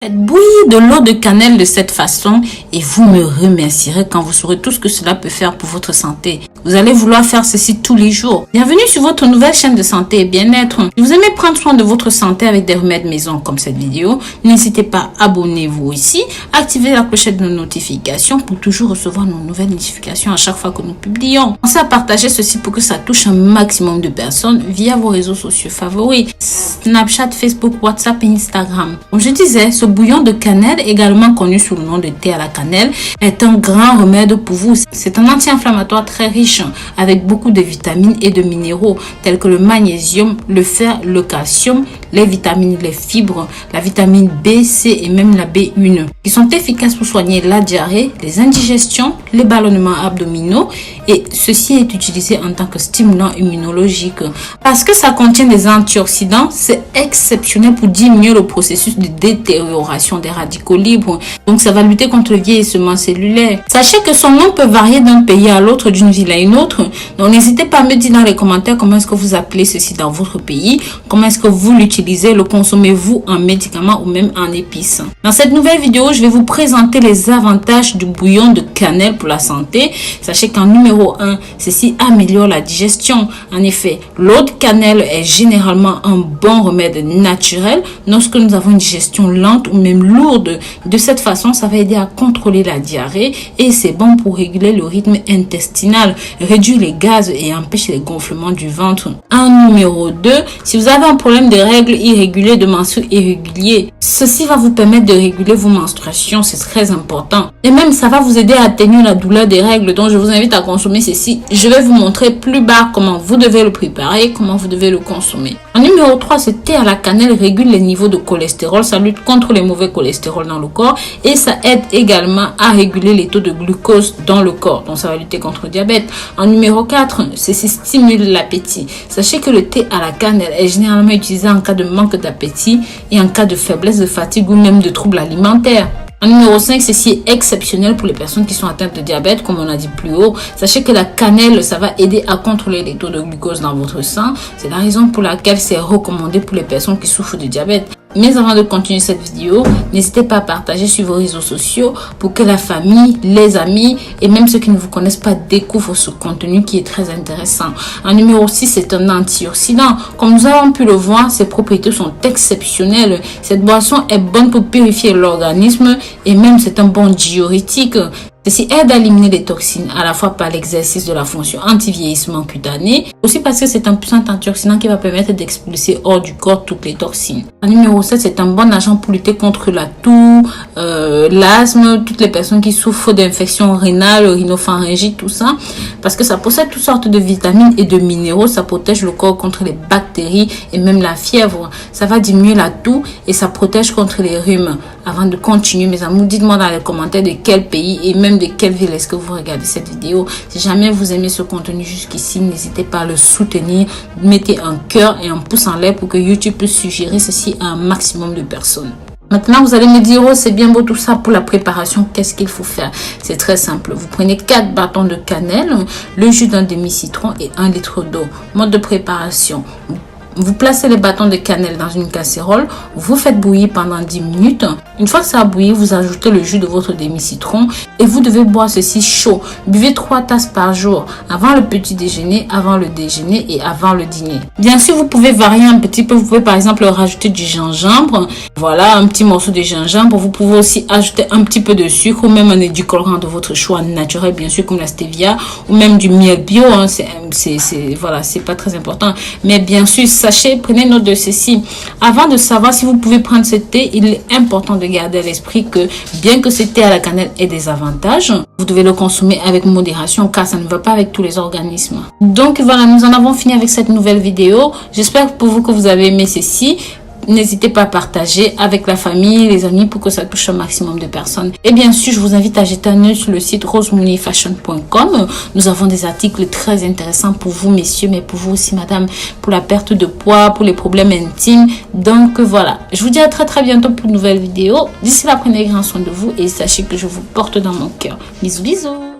Faites bouillir de l'eau de cannelle de cette façon et vous me remercierez quand vous saurez tout ce que cela peut faire pour votre santé. Vous allez vouloir faire ceci tous les jours. Bienvenue sur votre nouvelle chaîne de santé et bien-être. Si vous aimez prendre soin de votre santé avec des remèdes maison comme cette vidéo, n'hésitez pas à abonnez-vous ici, activez la clochette de notification pour toujours recevoir nos nouvelles notifications à chaque fois que nous publions. Pensez à partager ceci pour que ça touche un maximum de personnes via vos réseaux sociaux favoris, Snapchat, Facebook, WhatsApp et Instagram. Comme je disais, ce bouillon de cannelle, également connu sous le nom de thé à la cannelle, est un grand remède pour vous. C'est un anti-inflammatoire très riche avec beaucoup de vitamines et de minéraux tels que le magnésium, le fer, le calcium, les vitamines, les fibres, la vitamine B, C et même la B1 qui sont efficaces pour soigner la diarrhée, les indigestions, les ballonnements abdominaux et ceci est utilisé en tant que stimulant immunologique. Parce que ça contient des antioxydants, c'est exceptionnel pour diminuer le processus de détérioration des radicaux libres. Donc ça va lutter contre le vieillissement cellulaire. Sachez que son nom peut varier d'un pays à l'autre, d'une ville à une autre. Donc n'hésitez pas à me dire dans les commentaires comment est-ce que vous appelez ceci dans votre pays, comment est-ce que vous l'utilisez, le consommez-vous en médicament ou même en épices. Dans cette nouvelle vidéo, je vais vous présenter les avantages du bouillon de cannelle pour la santé. Sachez qu'en numéro 1, ceci améliore la digestion. En effet, l'eau de cannelle est généralement un bon remède naturel lorsque nous avons une digestion lente ou même lourde. De cette façon, ça va aider à contrôler la diarrhée et c'est bon pour réguler le rythme intestinal, réduire les gaz et empêcher les gonflements du ventre. En numéro 2, si vous avez un problème de règles irrégulières, de menstrues irréguliers, ceci va vous permettre de réguler vos menstruations, c'est très important. Et même ça va vous aider à atténuer la douleur des règles, donc je vous invite à consommer ceci. Je vais vous montrer plus bas comment vous devez le préparer, comment vous devez le consommer. En numéro 3, ce thé à la cannelle régule les niveaux de cholestérol, ça lutte contre les mauvais cholestérol dans le corps et ça aide également à réguler les taux de glucose dans le corps, donc ça va lutter contre le diabète. En numéro 4, ceci stimule l'appétit. Sachez que le thé à la cannelle est généralement utilisé en cas de manque d'appétit et en cas de faiblesse, de fatigue ou même de troubles alimentaires. En numéro 5, ceci est exceptionnel pour les personnes qui sont atteintes de diabète, comme on a dit plus haut. Sachez que la cannelle, ça va aider à contrôler les taux de glucose dans votre sang. C'est la raison pour laquelle c'est recommandé pour les personnes qui souffrent de diabète. Mais avant de continuer cette vidéo, n'hésitez pas à partager sur vos réseaux sociaux pour que la famille, les amis et même ceux qui ne vous connaissent pas découvrent ce contenu qui est très intéressant. En numéro 6, c'est un antioxydant. Comme nous avons pu le voir, ses propriétés sont exceptionnelles. Cette boisson est bonne pour purifier l'organisme et même c'est un bon diurétique. Ceci aide à éliminer les toxines à la fois par l'exercice de la fonction anti-vieillissement cutané, aussi parce que c'est un puissant antioxydant qui va permettre d'expulser hors du corps toutes les toxines. En numéro 7, c'est un bon agent pour lutter contre la toux, l'asthme, toutes les personnes qui souffrent d'infections rénales, rhinopharyngite, tout ça, parce que ça possède toutes sortes de vitamines et de minéraux, ça protège le corps contre les bactéries et même la fièvre. Ça va diminuer la toux et ça protège contre les rhumes. Avant de continuer, mes amours, dites-moi dans les commentaires de quel pays et même de quelle ville est-ce que vous regardez cette vidéo. Si jamais vous aimez ce contenu jusqu'ici, n'hésitez pas à le soutenir. Mettez un cœur et un pouce en l'air pour que YouTube puisse suggérer ceci à un maximum de personnes. Maintenant, vous allez me dire, oh, c'est bien beau tout ça pour la préparation. Qu'est-ce qu'il faut faire? C'est très simple. Vous prenez 4 bâtons de cannelle, le jus d'un demi-citron et 1 litre d'eau. Mode de préparation. Vous placez les bâtons de cannelle dans une casserole, vous faites bouillir pendant 10 minutes. Une fois que ça a bouilli, vous ajoutez le jus de votre demi-citron et vous devez boire ceci chaud. Buvez 3 tasses par jour, avant le petit déjeuner, avant le déjeuner et avant le dîner. Bien sûr, vous pouvez varier un petit peu. Vous pouvez par exemple rajouter du gingembre. Voilà, un petit morceau de gingembre. Vous pouvez aussi ajouter un petit peu de sucre ou même un édulcorant de votre choix naturel, bien sûr, comme la stevia ou même du miel bio. Hein. Voilà, c'est pas très important. Mais bien sûr, sachez, prenez note de ceci. Avant de savoir si vous pouvez prendre ce thé, il est important de garder à l'esprit que bien que ce thé à la cannelle ait des avantages, vous devez le consommer avec modération car ça ne va pas avec tous les organismes. Donc voilà, nous en avons fini avec cette nouvelle vidéo. J'espère pour vous que vous avez aimé ceci. N'hésitez pas à partager avec la famille, les amis pour que ça touche un maximum de personnes. Et bien sûr, je vous invite à jeter un œil sur le site rosemooneyfashion.com. Nous avons des articles très intéressants pour vous, messieurs, mais pour vous aussi, madame, pour la perte de poids, pour les problèmes intimes. Donc voilà, je vous dis à très bientôt pour une nouvelle vidéo. D'ici là, prenez grand soin de vous et sachez que je vous porte dans mon cœur. Bisous, bisous.